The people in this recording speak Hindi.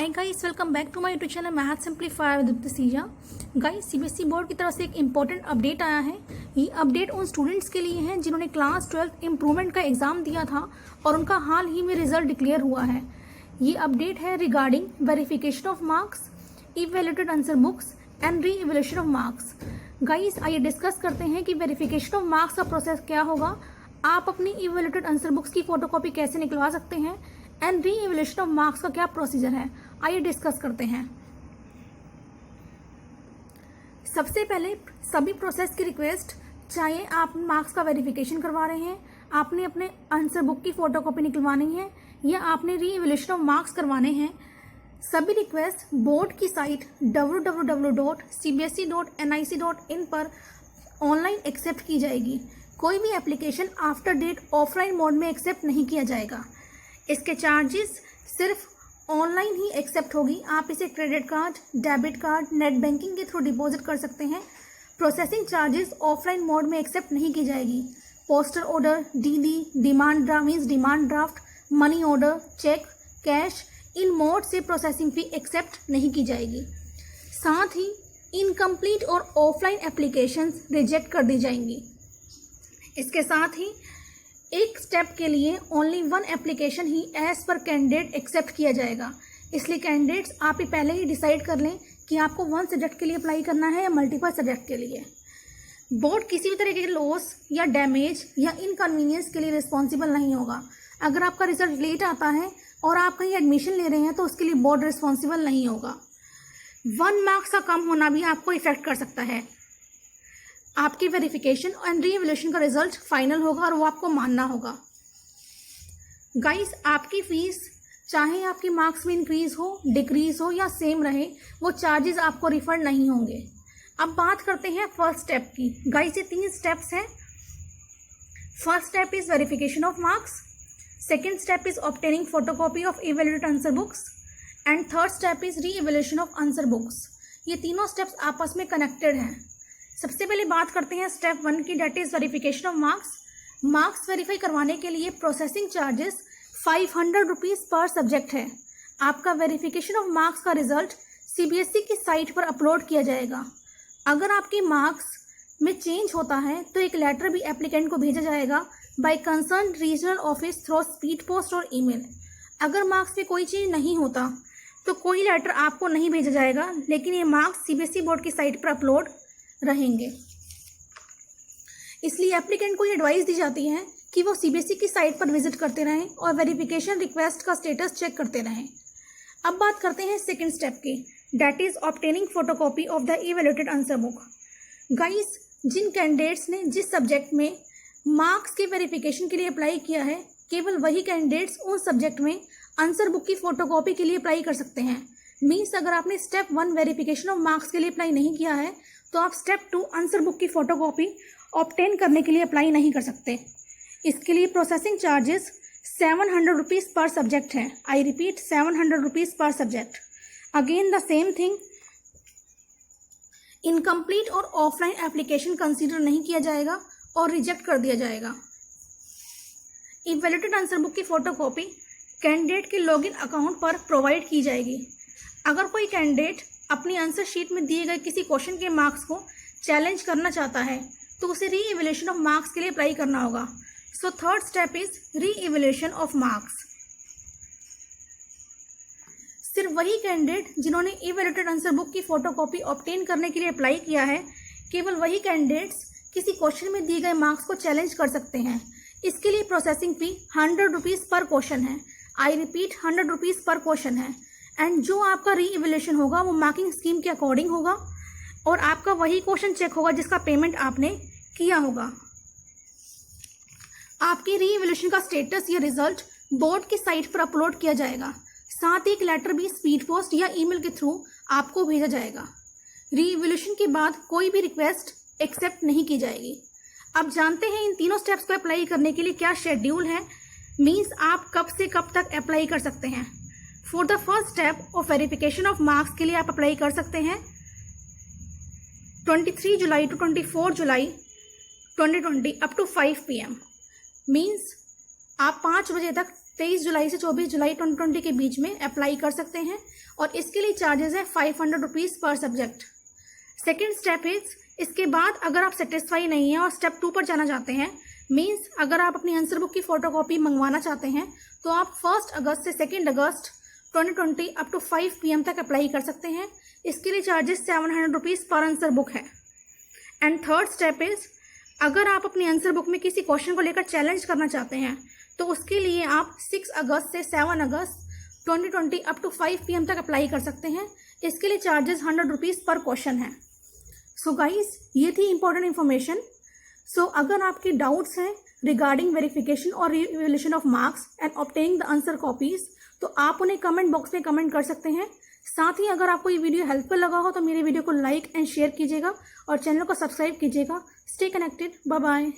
Hi guys, welcome back to my YouTube channel math simplify with Deepti Seeja. Guys, CBSE board की तरफ से एक इम्पॉर्टेंट अपडेट आया है। ये अपडेट उन स्टूडेंट्स के लिए है जिन्होंने क्लास 12 इम्प्रूवमेंट का एग्जाम दिया था और उनका हाल ही में रिजल्ट डिक्लेयर हुआ है। ये अपडेट है regarding verification of marks, evaluated answer books and re evaluation of marks. Guys, आइए डिस्कस करते हैं कि वेरिफिकेशन ऑफ मार्क्स का प्रोसेस क्या होगा, आप अपनी इवैल्यूएटेड आंसर बुक्स की फोटोकॉपी कैसे निकलवा सकते हैं and re evaluation of marks का क्या प्रोसीजर है। आइए डिस्कस करते हैं। सबसे पहले सभी प्रोसेस की रिक्वेस्ट, चाहे आप मार्क्स का वेरिफिकेशन करवा रहे हैं, आपने अपने आंसर बुक की फोटोकॉपी निकलवानी है या आपने री इवैल्यूएशन ऑफ मार्क्स करवाने हैं, सभी रिक्वेस्ट बोर्ड की साइट www.cbse.nic.in पर ऑनलाइन एक्सेप्ट की जाएगी। कोई भी application after date offline mode में एक्सेप्ट नहीं किया जाएगा। इसके चार्जेस सिर्फ ऑनलाइन ही एक्सेप्ट होगी। आप इसे credit card, debit card, net banking के थ्रू डिपॉजिट कर सकते हैं। प्रोसेसिंग चार्जेस ऑफलाइन मोड में एक्सेप्ट नहीं की जाएगी। Postal order, DD, demand draft, money order, cheque, cash, इन मोड से प्रोसेसिंग फी एक्सेप्ट नहीं की जाएगी। साथ ही इनकम्प्लीट और ऑफलाइन एप्लीकेशंस रिजेक्ट कर दी जाएंगी। इसके साथ ही एक स्टेप के लिए ओनली वन एप्लीकेशन ही एज पर कैंडिडेट एक्सेप्ट किया जाएगा। इसलिए कैंडिडेट्स आप ही पहले ही डिसाइड कर लें कि आपको वन सब्जेक्ट के लिए अप्लाई करना है या मल्टीपल सब्जेक्ट के लिए। बोर्ड किसी भी तरह के लॉस या डैमेज या इनकन्वीनियंस के लिए रिस्पॉन्सिबल नहीं होगा। अगर आपका रिजल्ट लेट आता है और आप कहीं एडमिशन ले रहे हैं तो उसके लिए बोर्ड रिस्पॉन्सिबल नहीं होगा। 1 मार्क्स का कम होना भी आपको इफेक्ट कर सकता है। आपकी वेरिफिकेशन एंड री इवैल्यूएशन का रिजल्ट फाइनल होगा और वो आपको मानना होगा। गाइस, आपकी फीस चाहे आपके मार्क्स में इंक्रीज हो, डिक्रीज हो या सेम रहे, वो चार्जेस आपको रिफंड नहीं होंगे। अब बात करते हैं फर्स्ट स्टेप की। गाइस, ये 3 स्टेप्स हैं। First step is verification of marks, second step is obtaining photocopy of evaluated answer books and third step is री इवैल्यूएशन ऑफ आंसर बुक्स। ये तीनों स्टेप्स आपस में कनेक्टेड हैं। सबसे पहले बात करते हैं स्टेप 1 की, that is verification of marks. Marks verify करवाने के लिए प्रोसेसिंग चार्जेस 500 रुपीज़ पर सब्जेक्ट है। आपका वेरिफिकेशन ऑफ मार्क्स का रिजल्ट सीबीएसई की साइट पर अपलोड किया जाएगा। अगर आपके मार्क्स में चेंज होता है तो एक लेटर भी एप्लीकेंट को भेजा जाएगा by concern regional office through speed post और ईमेल। अगर मार्क्स में कोई चेंज नहीं होता तो कोई लेटर आपको नहीं भेजा जाएगा, लेकिन ये मार्क्स सीबीएसई बोर्ड की साइट पर अपलोड रहेंगे। इसलिए एप्लीकेंट को ये एडवाइस दी जाती है कि वो सीबीएसई की साइट पर विजिट करते रहें और वेरिफिकेशन रिक्वेस्ट का स्टेटस चेक करते रहें। अब बात करते हैं सेकंड स्टेप की, that is obtaining photocopy of the evaluated answer book. Guys, जिन कैंडिडेट्स ने जिस सब्जेक्ट में मार्क्स के वेरिफिकेशन के लिए अप्लाई किया है, केवल वही कैंडिडेट्स उस सब्जेक्ट में आंसर बुक की फोटोकॉपी के लिए अप्लाई कर सकते हैं। मीन्स अगर आपने स्टेप 1 वेरिफिकेशन ऑफ मार्क्स के लिए अप्लाई नहीं किया है तो आप स्टेप 2 आंसर बुक की फोटोकॉपी ऑब्टेन करने के लिए अप्लाई नहीं कर सकते। इसके लिए प्रोसेसिंग चार्जेस 700 रुपीज़ पर सब्जेक्ट है। आई रिपीट, 700 रुपीज़ पर subject. Again the same thing, incomplete और ऑफलाइन एप्लीकेशन कंसीडर नहीं किया जाएगा और रिजेक्ट कर दिया जाएगा। इवैल्यूएटेड आंसर बुक की फोटोकॉपी कैंडिडेट के लॉगिन अकाउंट पर प्रोवाइड की जाएगी। अगर कोई कैंडिडेट अपनी आंसर शीट में दिए गए किसी क्वेश्चन के मार्क्स को चैलेंज करना चाहता है तो उसे री इवैल्यूएशन ऑफ मार्क्स के लिए अप्लाई करना होगा। सो थर्ड स्टेप इज री इवैल्यूएशन ऑफ मार्क्स। सिर्फ वही कैंडिडेट जिन्होंने इवैल्यूएटेड आंसर बुक की फोटोकॉपी ऑब्टेन करने के लिए अप्लाई किया है, केवल वही कैंडिडेट्स किसी क्वेश्चन में दिए गए मार्क्स को चैलेंज कर सकते हैं। इसके लिए प्रोसेसिंग फी 100 रुपीज़ पर क्वेश्चन है। आई रिपीट, 100 रुपीज़ पर क्वेश्चन है। एंड जो आपका री इवैल्यूएशन होगा वो मार्किंग स्कीम के अकॉर्डिंग होगा और आपका वही क्वेश्चन चेक होगा जिसका पेमेंट आपने किया होगा। आपकी री इवैल्यूएशन का स्टेटस या रिजल्ट बोर्ड की साइट पर अपलोड किया जाएगा। साथ ही एक लेटर भी स्पीड पोस्ट या ईमेल के थ्रू आपको भेजा जाएगा। री इवैल्यूएशन के बाद कोई भी रिक्वेस्ट एक्सेप्ट नहीं की जाएगी। अब जानते हैं इन तीनों स्टेप्स को अप्लाई करने के लिए क्या शेड्यूल है, मीन्स आप कब से कब तक अप्लाई कर सकते हैं। For the first step of verification of marks के लिए आप अप्लाई कर सकते हैं 23 July to 24 July 2020 up to 5 PM। Means आप 5 बजे तक 23 जुलाई से 24 जुलाई 2020 के बीच में अप्लाई कर सकते हैं और इसके लिए चार्जेस है 500 रुपीज़ पर सब्जेक्ट। सेकेंड स्टेप इज, इसके बाद अगर आप सेटिस्फाई नहीं हैं और स्टेप 2 पर जाना चाहते हैं, मीन्स अगर आप अपनी आंसर बुक की फोटोकॉपी मंगवाना चाहते हैं तो आप 1 अगस्त से 2 अगस्त 2020 अप टू 5 PM तक अप्लाई कर सकते हैं। इसके लिए चार्जेस 700 रुपीज़ पर आंसर बुक है। एंड थर्ड स्टेप इज, अगर आप अपनी आंसर बुक में किसी क्वेश्चन को लेकर चैलेंज करना चाहते हैं तो उसके लिए आप 6 अगस्त से 7 अगस्त 2020 अप टू 5 PM तक अप्लाई कर सकते हैं। इसके लिए चार्जेस 100 रुपीज़ पर क्वेश्चन है। सो गाइस, ये थी इंपॉर्टेंट इन्फॉर्मेशन। सो अगर आपके डाउट्स हैं रिगार्डिंग वेरिफिकेशन और revaluation of marks and obtaining the answer copies, तो आप उन्हें कमेंट बॉक्स में कमेंट कर सकते हैं। साथ ही अगर आपको ये वीडियो हेल्पफुल लगा हो तो मेरे वीडियो को लाइक एंड शेयर कीजिएगा और चैनल को सब्सक्राइब कीजिएगा। Stay connected, bye bye.